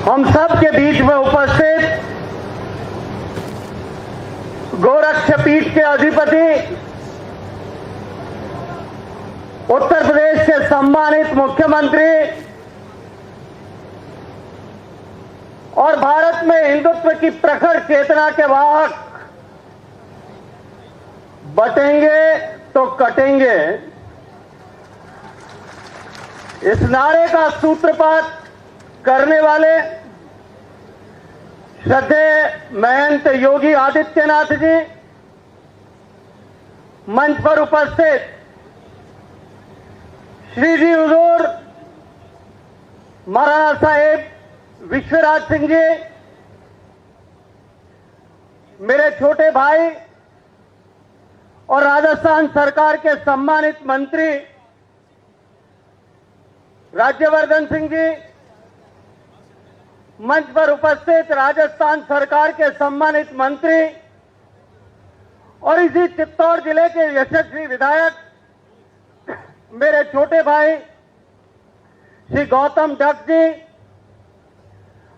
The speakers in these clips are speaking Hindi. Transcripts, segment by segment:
हम सब के बीच में उपस्थित गोरक्षपीठ के अधिपति, उत्तर प्रदेश के सम्मानित मुख्यमंत्री और भारत में हिंदुत्व की प्रखर चेतना के वाहक, बटेंगे तो कटेंगे इस नारे का सूत्रपात करने वाले श्रद्धेय महंत योगी आदित्यनाथ जी, मंच पर उपस्थित श्री जी हुजूर महाराणा साहेब विश्वराज सिंह जी, मेरे छोटे भाई और राजस्थान सरकार के सम्मानित मंत्री राज्यवर्धन सिंह जी, मंच पर उपस्थित राजस्थान सरकार के सम्मानित मंत्री और इसी चित्तौड़ जिले के यशस्वी विधायक मेरे छोटे भाई श्री गौतम डक जी,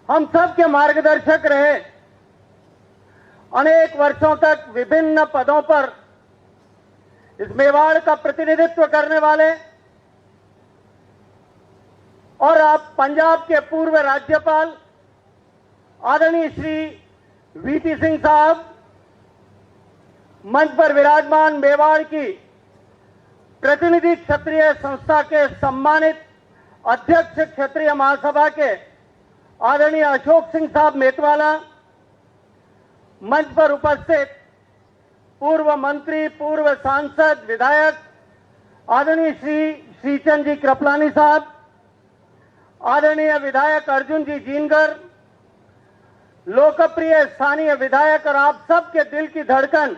हम सब के मार्गदर्शक रहे। अनेक वर्षों तक विभिन्न पदों पर इस मेवाड़ का प्रतिनिधित्व करने वाले और आप पंजाब के पूर्व राज्यपाल आदरणीय श्री वीपी सिंह साहब, मंच पर विराजमान मेवाड़ की प्रतिनिधि क्षत्रिय संस्था के सम्मानित अध्यक्ष क्षत्रिय महासभा के आदरणीय अशोक सिंह साहब मेटवाला, मंच पर उपस्थित पूर्व मंत्री, पूर्व सांसद, विधायक आदरणीय श्री श्रीचंद जी कृपलानी साहब, आदरणीय विधायक अर्जुन जी जीनगर, लोकप्रिय स्थानीय विधायक और आप सबके दिल की धड़कन,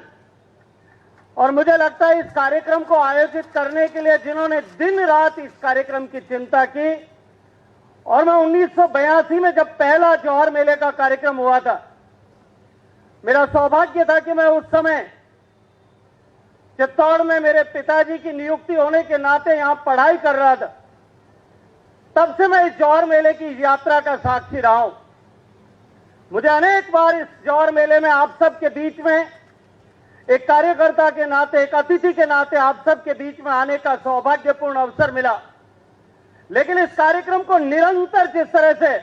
और मुझे लगता है इस कार्यक्रम को आयोजित करने के लिए जिन्होंने दिन रात इस कार्यक्रम की चिंता की। और मैं 1982 में जब पहला जौहर मेले का कार्यक्रम हुआ था, मेरा सौभाग्य था कि मैं उस समय चित्तौड़ में मेरे पिताजी की नियुक्ति होने के नाते यहां पढ़ाई कर रहा था। तब से मैं इस जौहर मेले की यात्रा का साक्षी रहा हूं। मुझे अनेक बार इस जौहर मेले में आप सबके बीच में एक कार्यकर्ता के नाते, एक अतिथि के नाते आप सबके बीच में आने का सौभाग्यपूर्ण अवसर मिला। लेकिन इस कार्यक्रम को निरंतर जिस तरह से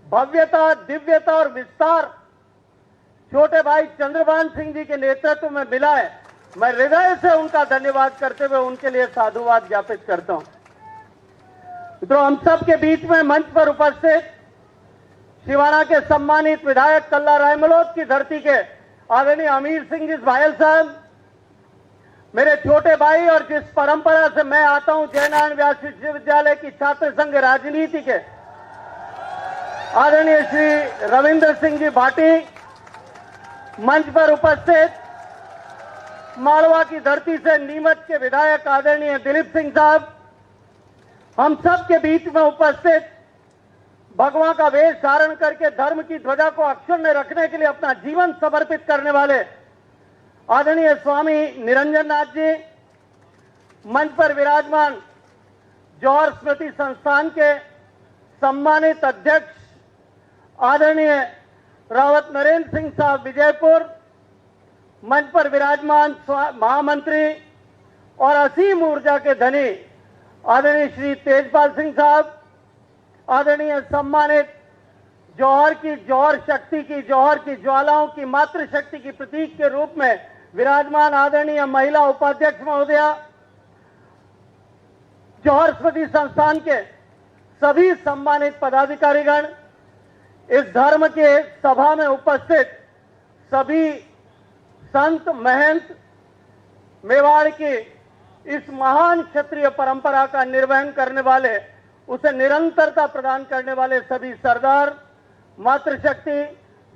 भव्यता, दिव्यता और विस्तार छोटे भाई चंद्रभान सिंह जी के नेतृत्व में मिला है, मैं हृदय से उनका धन्यवाद करते हुए उनके लिए साधुवाद ज्ञापित करता हूं। मित्रों, हम सब के बीच में मंच पर उपस्थित शिवाना के सम्मानित विधायक कल्ला रायमलोद की धरती के आदरणीय अमीर सिंह जी भायल साहब, मेरे छोटे भाई और जिस परंपरा से मैं आता हूं, जयनारायण व्यास विश्वविद्यालय की छात्र संघ राजनीति के आदरणीय श्री रविंद्र सिंह जी भाटी, मंच पर उपस्थित मालवा की धरती से नीमच के विधायक आदरणीय दिलीप सिंह साहब, हम सब के बीच में उपस्थित भगवा का वेश धारण करके धर्म की ध्वजा को अक्षुण्ण रखने के लिए अपना जीवन समर्पित करने वाले आदरणीय स्वामी निरंजन नाथ जी, मंच पर विराजमान जौहर स्मृति संस्थान के सम्मानित अध्यक्ष आदरणीय रावत नरेंद्र सिंह साहब विजयपुर, मंच पर विराजमान महामंत्री और असीम ऊर्जा के धनी आदरणीय श्री तेजपाल सिंह साहब, आदरणीय सम्मानित जौहर की, जौहर शक्ति की, जौहर की ज्वालाओं की मातृ शक्ति की प्रतीक के रूप में विराजमान आदरणीय महिला उपाध्यक्ष महोदया, जौहर स्मृति संस्थान के सभी सम्मानित पदाधिकारीगण, इस धर्म के सभा में उपस्थित सभी संत महंत, मेवाड़ की इस महान क्षत्रिय परंपरा का निर्वहन करने वाले, उसे निरंतरता प्रदान करने वाले सभी सरदार, मातृशक्ति,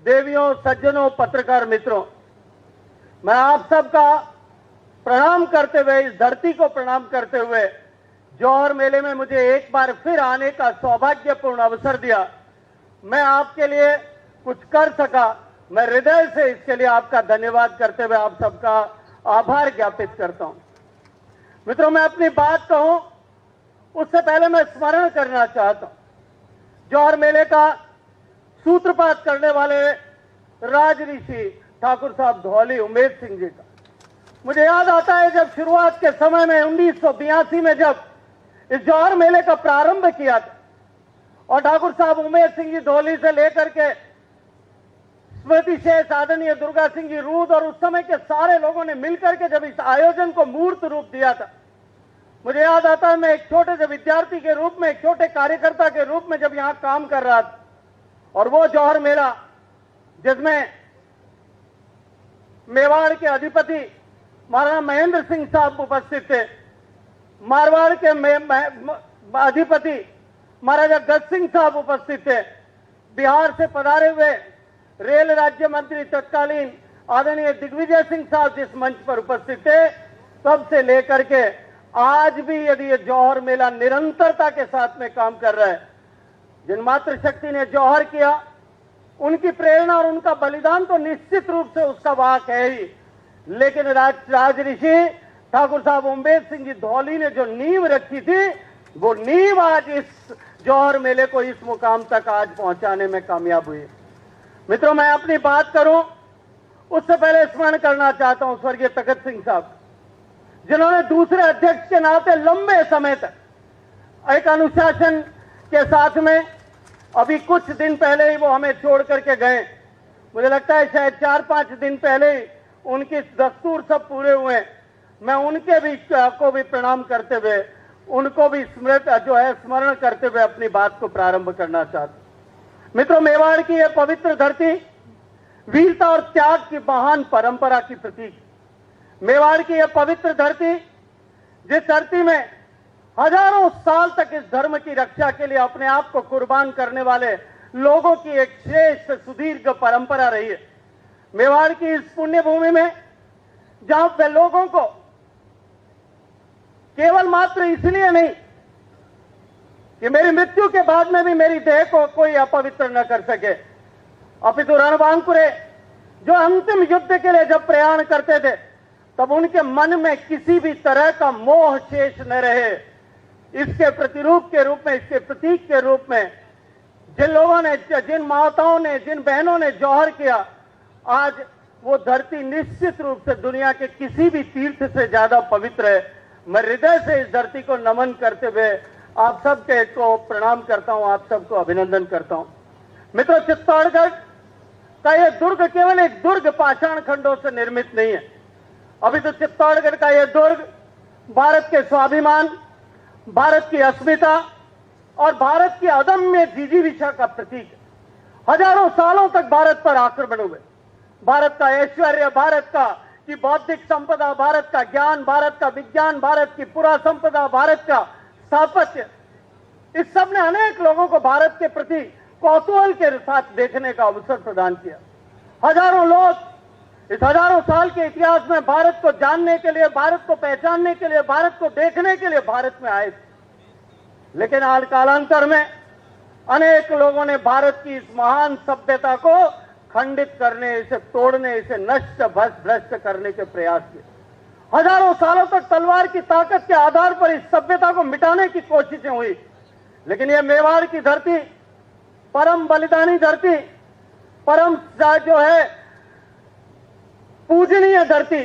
देवियों, सज्जनों, पत्रकार मित्रों, मैं आप सबका प्रणाम करते हुए, इस धरती को प्रणाम करते हुए, जौहर मेले में मुझे एक बार फिर आने का सौभाग्यपूर्ण अवसर दिया, मैं आपके लिए कुछ कर सका, मैं हृदय से इसके लिए आपका धन्यवाद करते हुए आप सबका आभार ज्ञापित करता हूं। मित्रों, मैं अपनी बात कहूं उससे पहले मैं स्मरण करना चाहता हूं जौहर मेले का सूत्रपात करने वाले राजऋषि ठाकुर साहब धौली उमेद सिंह जी का। मुझे याद आता है जब शुरुआत के समय में 1982 में जब इस जौहर मेले का प्रारंभ किया था और ठाकुर साहब उमेद सिंह जी धौली से लेकर के स्मृति शेष आदरणीय दुर्गा सिंह जी रूद और उस समय के सारे लोगों ने मिलकर के जब इस आयोजन को मूर्त रूप दिया था, मुझे याद आता है मैं एक छोटे से विद्यार्थी के रूप में, एक छोटे कार्यकर्ता के रूप में जब यहां काम कर रहा था और वो जौहर मेला जिसमें मेवाड़ के अधिपति महाराणा महेंद्र सिंह साहब उपस्थित थे, मारवाड़ के अधिपति महाराजा गज सिंह साहब उपस्थित थे, बिहार से पधारे हुए रेल राज्य मंत्री तत्कालीन आदरणीय दिग्विजय सिंह साहब जिस मंच पर उपस्थित थे, तब से लेकर के आज भी यदि ये जौहर मेला निरंतरता के साथ में काम कर रहा है। जिन मातृशक्ति ने जौहर किया, उनकी प्रेरणा और उनका बलिदान तो निश्चित रूप से उसका वाक है ही, लेकिन राजऋषि ठाकुर साहब उमेद सिंह जी धौली ने जो नींव रखी थी, वो नींव आज इस जौहर मेले को इस मुकाम तक आज पहुंचाने में कामयाब हुई। मित्रों, मैं अपनी बात करूं उससे पहले स्मरण करना चाहता हूं स्वर्गीय तखत सिंह साहब, जिन्होंने दूसरे अध्यक्ष के नाते लंबे समय तक एक अनुशासन के साथ में, अभी कुछ दिन पहले ही वो हमें छोड़ करके गए। मुझे लगता है शायद 4-5 दिन पहले ही उनके दस्तूर सब पूरे हुए। मैं उनके भी को भी प्रणाम करते हुए, उनको भी स्मरण करते हुए अपनी बात को प्रारंभ करना चाहता हूं। मित्रों, मेवाड़ की यह पवित्र धरती वीरता और त्याग की महान परंपरा की प्रतीक। मेवाड़ की यह पवित्र धरती, जिस धरती में हजारों साल तक इस धर्म की रक्षा के लिए अपने आप को कुर्बान करने वाले लोगों की एक श्रेष्ठ सुदीर्घ परंपरा रही है। मेवाड़ की इस पुण्य भूमि में जहां पे लोगों को केवल मात्र इसलिए नहीं कि मेरी मृत्यु के बाद में भी मेरी देह को कोई अपवित्र न कर सके, अपितु रणबांकुरे जो अंतिम युद्ध के लिए जब प्रयाण करते थे, तब उनके मन में किसी भी तरह का मोह शेष न रहे। इसके प्रतिरूप के रूप में, इसके प्रतीक के रूप में जिन लोगों ने, जिन माताओं ने, जिन बहनों ने जौहर किया, आज वो धरती निश्चित रूप से दुनिया के किसी भी तीर्थ से ज्यादा पवित्र है। मैं हृदय से इस धरती को नमन करते हुए आप सबके को प्रणाम करता हूं, आप सबको अभिनंदन करता हूं। मित्रों, चित्तौड़गढ़ का यह दुर्ग केवल एक दुर्ग पाषाण खंडों से निर्मित नहीं है। अभी तो चित्तौड़गढ़ का यह दुर्ग भारत के स्वाभिमान, भारत की अस्मिता और भारत की अदम्य जिजीविषा का प्रतीक है। हजारों सालों तक भारत पर आक्रमण हुए, भारत का ऐश्वर्य, भारत का की बौद्धिक संपदा, भारत का ज्ञान, भारत का विज्ञान, भारत की पुरा संपदा, भारत का स्थापत्य, इस सब ने अनेक लोगों को भारत के प्रति कौतूहल के साथ देखने का अवसर प्रदान किया। हजारों लोग इस हजारों साल के इतिहास में भारत को जानने के लिए, भारत को पहचानने के लिए, भारत को देखने के लिए भारत में आए थे। लेकिन आज कालांतर में अनेक लोगों ने भारत की इस महान सभ्यता को खंडित करने, इसे तोड़ने, इसे नष्ट भ्रष्ट करने के प्रयास किए। हजारों सालों तक तलवार की ताकत के आधार पर इस सभ्यता को मिटाने की कोशिशें हुई, लेकिन यह मेवाड़ की धरती, परम बलिदानी धरती, परम जो है पूजनीय धरती,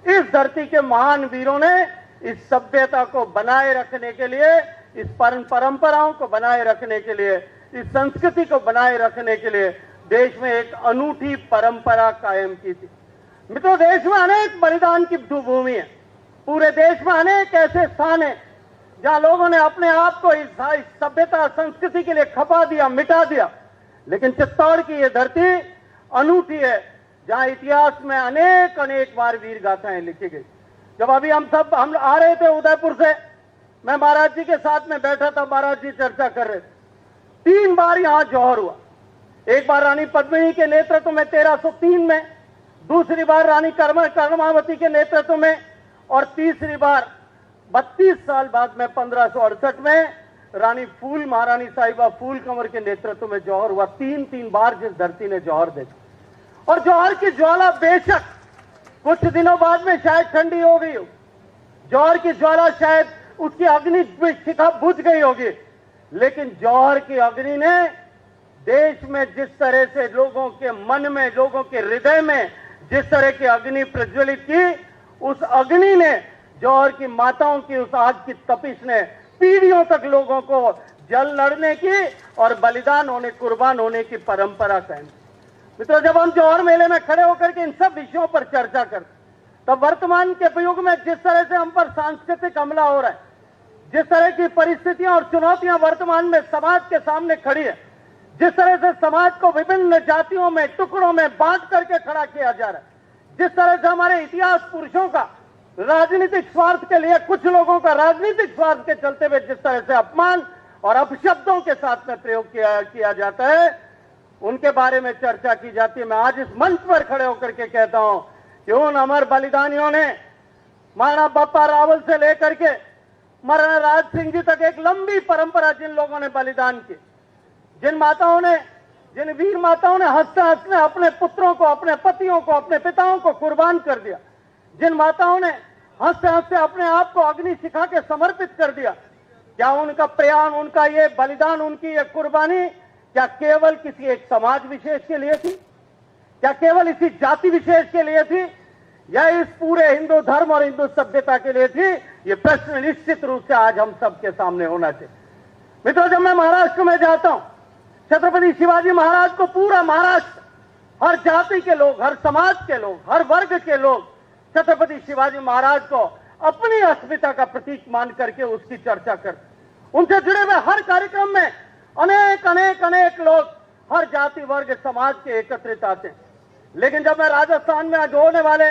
इस धरती के महान वीरों ने इस सभ्यता को बनाए रखने के लिए, इस परंपराओं को बनाए रखने के लिए, इस संस्कृति को बनाए रखने के लिए देश में एक अनूठी परंपरा कायम की थी। मित्रों, देश में अनेक बलिदान की भूमि है। पूरे देश में अनेक ऐसे स्थान हैं जहां लोगों ने अपने आप को इस सभ्यता संस्कृति के लिए खपा दिया, मिटा दिया। लेकिन चित्तौड़ की यह धरती अनूठी है, जहां इतिहास में अनेक अनेक बार वीर गाथाएं लिखी गई। जब अभी हम आ रहे थे उदयपुर से, मैं महाराज जी के साथ में बैठा था, महाराज जी चर्चा कर रहे थे। 3 बार यहां जौहर हुआ। एक बार रानी पद्मिनी के नेतृत्व में 1303 में, दूसरी बार रानी कर्मावती के नेतृत्व में, और तीसरी बार 32 साल बाद में 1568 में रानी फूल महारानी साहिबा फूल कंवर के नेतृत्व में जौहर हुआ। 3 बार जिस धरती ने जौहर देखा। और जौहर की ज्वाला बेशक कुछ दिनों बाद में शायद ठंडी हो गई हो, जौहर की ज्वाला शायद उसकी अग्नि शिखा बुझ गई होगी, लेकिन जौहर की अग्नि ने देश में जिस तरह से लोगों के मन में, लोगों के हृदय में जिस तरह की अग्नि प्रज्वलित की, उस अग्नि ने, जौहर की माताओं की उस आग की तपिश ने पीढ़ियों तक लोगों को जल लड़ने की और बलिदान होने, कुर्बान होने की परंपरा कायम। मित्रों, जब हम जौहर मेले में खड़े होकर के इन सब विषयों पर चर्चा करते, तब वर्तमान के युग में जिस तरह से हम पर सांस्कृतिक हमला हो रहा है, जिस तरह की परिस्थितियां और चुनौतियां वर्तमान में समाज के सामने खड़ी है, जिस तरह से समाज को विभिन्न जातियों में, टुकड़ों में बांट करके खड़ा किया जा रहा है, जिस तरह से हमारे इतिहास पुरुषों का राजनीतिक स्वार्थ के लिए, कुछ लोगों का राजनीतिक स्वार्थ के चलते हुए जिस तरह से अपमान और अपशब्दों के साथ में प्रयोग किया जाता है, उनके बारे में चर्चा की जाती है। मैं आज इस मंच पर खड़े होकर के कहता हूं कि उन अमर बलिदानियों ने महाराणा बप्पा रावल से लेकर के महाराणा राज सिंह जी तक एक लंबी परंपरा, जिन लोगों ने बलिदान की, जिन माताओं ने, जिन वीर माताओं ने हंसते हंसते अपने पुत्रों को, अपने पतियों को, अपने पिताओं को कुर्बान कर दिया, जिन माताओं ने हंसते हंसते अपने आप को अग्नि शिखा के समर्पित कर दिया, क्या उनका प्रयाण, उनका ये बलिदान, उनकी ये कुर्बानी क्या केवल किसी एक समाज विशेष के लिए थी? क्या केवल इसी जाति विशेष के लिए थी, या इस पूरे हिंदू धर्म और हिंदू सभ्यता के लिए थी? ये प्रश्न निश्चित रूप से आज हम सबके सामने होना चाहिए। मित्रों, जब मैं महाराष्ट्र में जाता हूं, छत्रपति शिवाजी महाराज को पूरा महाराष्ट्र, हर जाति के लोग, हर समाज के लोग, हर वर्ग के लोग छत्रपति शिवाजी महाराज को अपनी अस्मिता का प्रतीक मान करके उसकी चर्चा करते। उनसे जुड़े हुए हर कार्यक्रम में अनेक अनेक अनेक लोग, हर जाति वर्ग समाज के एकत्रित आते हैं। लेकिन जब मैं राजस्थान में आज होने वाले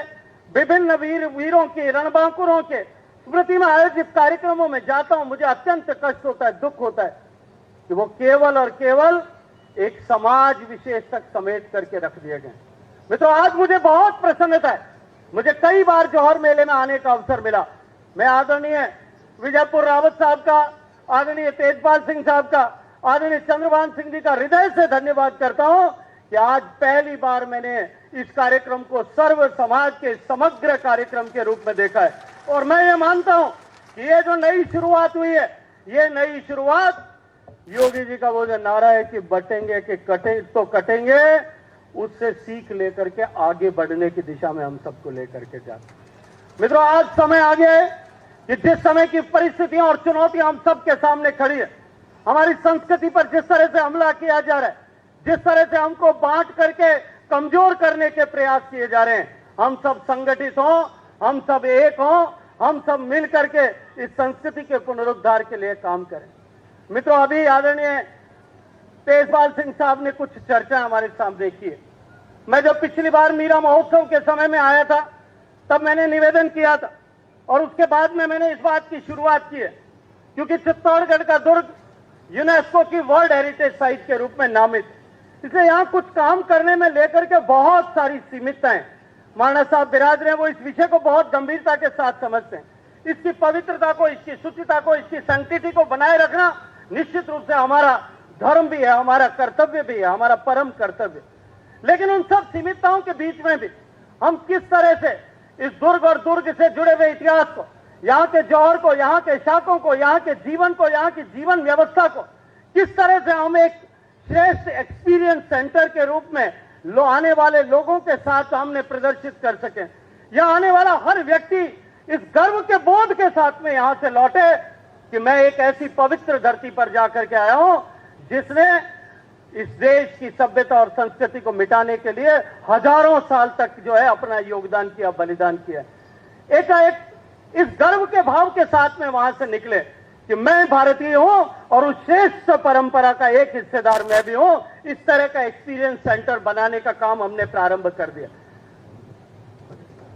विभिन्न वीरों की, रणबांकुरों के स्मृति में आयोजित कार्यक्रमों में जाता हूं, मुझे अत्यंत कष्ट होता है, दुख होता है कि वो केवल और केवल एक समाज विशेष तक समेट करके रख दिए गए। मित्रों, आज मुझे बहुत प्रसन्नता है, मुझे कई बार जौहर मेले में आने का अवसर मिला। मैं आदरणीय विजयपुर रावत साहब का, आदरणीय तेजपाल सिंह साहब का, आदरणीय चंद्रभान सिंह जी का हृदय से धन्यवाद करता हूं कि आज पहली बार मैंने इस कार्यक्रम को सर्व समाज के समग्र कार्यक्रम के रूप में देखा है। और मैं ये मानता हूं कि ये जो नई शुरुआत हुई है, ये नई शुरुआत योगी जी का वो जो नारा है कि बटेंगे कि कटेंगे, उससे सीख लेकर के आगे बढ़ने की दिशा में हम सबको लेकर के जाते। मित्रों, आज समय आ गया है कि जिस समय की परिस्थितियां और चुनौतियां हम सबके सामने खड़ी है, हमारी संस्कृति पर जिस तरह से हमला किया जा रहा है, जिस तरह से हमको बांट करके कमजोर करने के प्रयास किए जा रहे हैं, हम सब संगठित हों, हम सब एक हों, हम सब मिल करके इस संस्कृति के पुनरुद्धार के लिए काम करें। मित्रों, अभी आदरणीय तेजपाल सिंह साहब ने कुछ चर्चा हमारे सामने की है। मैं जब पिछली बार मीरा महोत्सव के समय में आया था, तब मैंने निवेदन किया था और उसके बाद में मैंने इस बात की शुरुआत की है, क्योंकि चित्तौड़गढ़ का दुर्ग यूनेस्को की वर्ल्ड हेरिटेज साइट के रूप में नामित, इसलिए यहां कुछ काम करने में लेकर के बहुत सारी सीमितताएं महाराणा साहब विराज रहे हैं। वो इस विषय को बहुत गंभीरता के साथ समझते हैं। इसकी पवित्रता को, इसकी शुचिता को, इसकी सैंक्टिटी को बनाए रखना निश्चित रूप से हमारा धर्म भी है, हमारा कर्तव्य भी है, हमारा परम कर्तव्य। लेकिन उन सब सीमितताओं के बीच में भी हम किस तरह से इस दुर्ग और दुर्ग से जुड़े हुए इतिहास को, यहाँ के जौहर को, यहाँ के शाकों को, यहाँ के जीवन को, यहाँ की जीवन व्यवस्था को किस तरह से हम एक श्रेष्ठ एक्सपीरियंस सेंटर के रूप में आने वाले लोगों के साथ सामने प्रदर्शित कर सकें। यह आने वाला हर व्यक्ति इस गर्व के बोध के साथ में यहां से लौटे कि मैं एक ऐसी पवित्र धरती पर जाकर के आया हूं जिसने इस देश की सभ्यता और संस्कृति को मिटाने के लिए हजारों साल तक जो है अपना योगदान किया, बलिदान किया। एक इस गर्व के भाव के साथ में वहां से निकले कि मैं भारतीय हूं और उस श्रेष्ठ परंपरा का एक हिस्सेदार मैं भी हूं। इस तरह का एक्सपीरियंस सेंटर बनाने का काम हमने प्रारंभ कर दिया।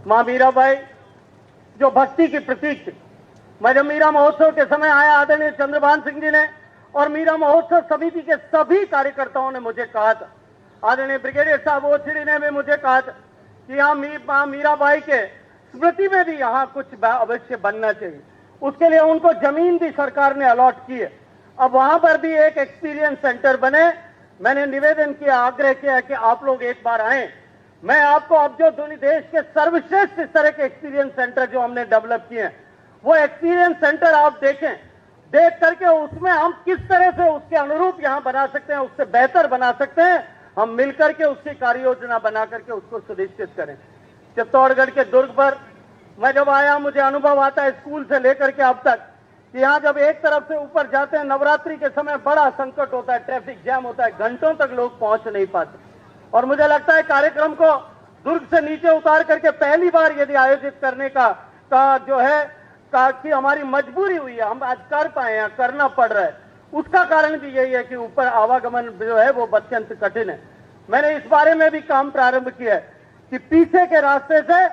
मां मीराबाई जो भक्ति की प्रतीक थी, मैं जब मीरा महोत्सव के समय आया, आदरणीय चंद्रभान सिंह जी ने और मीरा महोत्सव समिति के सभी कार्यकर्ताओं ने मुझे कहा था, आदरणीय ब्रिगेडियर साहब ओछड़ी ने भी मुझे कहा था कि यहाँ मीराबाई के स्मृति में भी यहाँ कुछ अवश्य बनना चाहिए। उसके लिए उनको जमीन भी सरकार ने अलॉट की है। अब वहां पर भी एक एक्सपीरियंस सेंटर बने। मैंने निवेदन किया, आग्रह किया कि आप लोग एक बार आए, मैं आपको अब जो देश के सर्वश्रेष्ठ इस तरह के एक्सपीरियंस सेंटर जो हमने डेवलप किए हैं, वो एक्सपीरियंस सेंटर आप देखें। देख करके उसमें हम किस तरह से उसके अनुरूप यहां बना सकते हैं, उससे बेहतर बना सकते हैं, हम मिलकर के उसकी कार्य योजना बना करके उसको सुनिश्चित करें। चित्तौड़गढ़ के दुर्ग पर मैं जब आया, मुझे अनुभव आता है स्कूल से लेकर के अब तक कि यहां जब एक तरफ से ऊपर जाते हैं, नवरात्रि के समय बड़ा संकट होता है, ट्रैफिक जैम होता है, घंटों तक लोग पहुंच नहीं पाते। और मुझे लगता है कार्यक्रम को दुर्ग से नीचे उतार करके पहली बार यदि आयोजित करने का जो है कि हमारी मजबूरी हुई है, हम आज कर पाए हैं, करना पड़ रहा है, उसका कारण भी यही है कि ऊपर आवागमन जो है वो अत्यंत कठिन है। मैंने इस बारे में भी काम प्रारंभ किया है कि पीछे के रास्ते से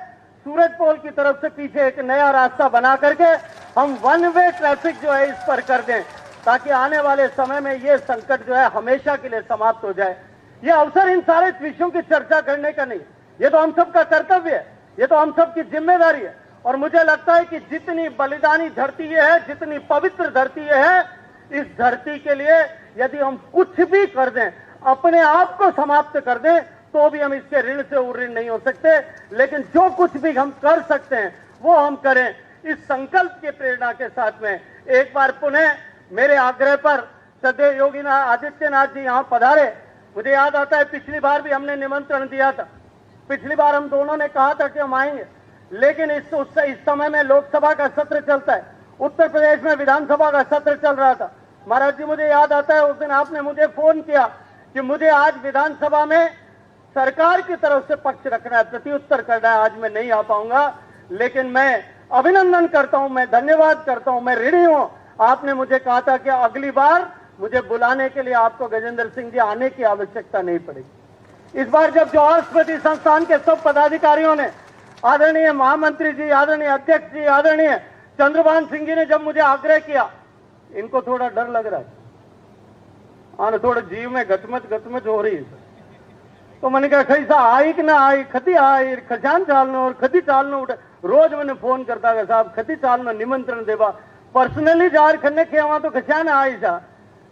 सूरजपोल की तरफ से पीछे एक नया रास्ता बना करके हम वन वे ट्रैफिक जो है इस पर कर दें, ताकि आने वाले समय में ये संकट जो है हमेशा के लिए समाप्त हो जाए। ये अवसर इन सारे विषयों की चर्चा करने का नहीं, ये तो हम सबका कर्तव्य है, ये तो हम सबकी जिम्मेदारी है। और मुझे लगता है कि जितनी बलिदानी धरती ये है, जितनी पवित्र धरती ये है, इस धरती के लिए यदि हम कुछ भी कर दें, अपने आप को समाप्त कर दें, तो भी हम इसके ऋण से उऋण नहीं हो सकते। लेकिन जो कुछ भी हम कर सकते हैं वो हम करें। इस संकल्प की प्रेरणा के साथ में एक बार पुनः मेरे आग्रह पर श्रद्धेय योगी आदित्यनाथ जी यहां पधारे। मुझे याद आता है पिछली बार भी हमने निमंत्रण दिया था, पिछली बार हम दोनों ने कहा था कि हम आएंगे, लेकिन इस समय में लोकसभा का सत्र चलता है, उत्तर प्रदेश में विधानसभा का सत्र चल रहा था। महाराज जी, मुझे याद आता है उस दिन आपने मुझे फोन किया कि मुझे आज विधानसभा में सरकार की तरफ से पक्ष रखना है, प्रत्युत्तर करना है, आज मैं नहीं आ पाऊंगा। लेकिन मैं अभिनंदन करता हूं, मैं धन्यवाद करता हूं, मैं ऋणी हूं। आपने मुझे कहा था कि अगली बार मुझे बुलाने के लिए आपको गजेंद्र सिंह जी आने की आवश्यकता नहीं पड़ेगी। इस बार जब जवाहर स्मृति संस्थान के सब पदाधिकारियों ने, आदरणीय महामंत्री जी, आदरणीय अध्यक्ष जी, आदरणीय चंद्रभान सिंह जी ने जब मुझे आग्रह किया, इनको थोड़ा डर लग रहा है, आने थोड़ा जीव में गतमच हो रही है। तो मैंने कहा कैसा आई कि ना आई, खती आई, खजान चालनो और खती चालनो उठे। रोज मैंने फोन करता है साहब खती चालनो निमंत्रण देवा, पर्सनली जार करने के वहां तो खजान आई सा,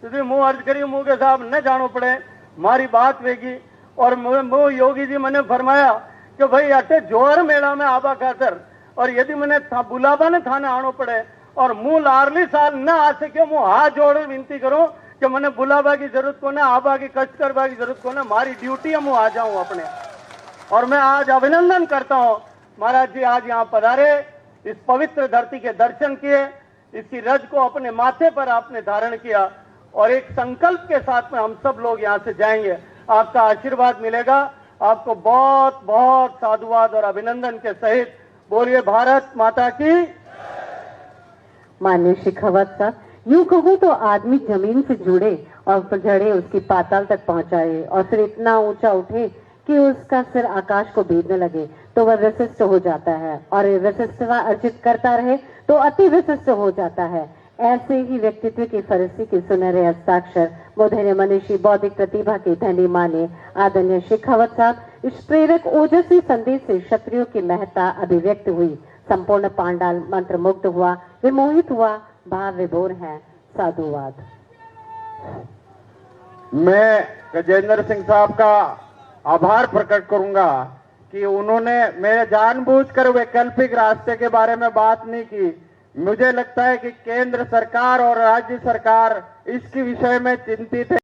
तो मुंह अर्ज करी मुंह के साहब न जानो पड़े, मारी बात वेगी। और मुंह योगी जी मैंने फरमाया कि भाई अटे जोहर मेला में आबा खातर, और यदि मैंने बुलावा ने थाने आनो पड़े और मुंह लारली साल न आ सके, मुंह हाथ जोड़ विनती करो कि मैंने बुलावा की जरूरत को ना, आबा की कष्ट करवा की जरूरत को ना, मारी ड्यूटी है मुंह आ जाऊं अपने। और मैं आज अभिनंदन करता हूं महाराज जी, आज यहाँ पधारे, इस पवित्र धरती के दर्शन किए, इसकी रज को अपने माथे पर आपने धारण किया, और एक संकल्प के साथ में हम सब लोग यहाँ से जाएंगे। आपका आशीर्वाद मिलेगा। आपको बहुत बहुत साधुवाद और अभिनंदन के सहित बोलिए भारत माता की। माननीय शेखावत साहब, यूं कहूं तो आदमी जमीन से जुड़े और चढ़े उसकी पाताल तक पहुंचाए और फिर इतना ऊंचा उठे कि उसका सिर आकाश को भेदने लगे तो वह विशिष्ट हो जाता है, और विशिष्टता अर्जित करता रहे तो अति विशिष्ट हो जाता है। ऐसे ही व्यक्तित्व की फरिश्ती के सुनहरे हस्ताक्षर, मुधेय मनीषी बौद्धिक प्रतिभा के धनी माने आदरणीय शेखावत साहब, इस प्रेरक ओजस्वी संदेश से क्षत्रियों की महत्ता अभिव्यक्त हुई। संपूर्ण पांडाल मंत्र मुग्ध हुआ, विमोहित हुआ, भाव विभोर है। साधुवाद। मैं गजेंद्र सिंह साहब का आभार प्रकट करूंगा कि उन्होंने मेरे जानबूझकर वैकल्पिक रास्ते के बारे में बात नहीं की। मुझे लगता है कि केंद्र सरकार और राज्य सरकार इसके विषय में चिंतित है।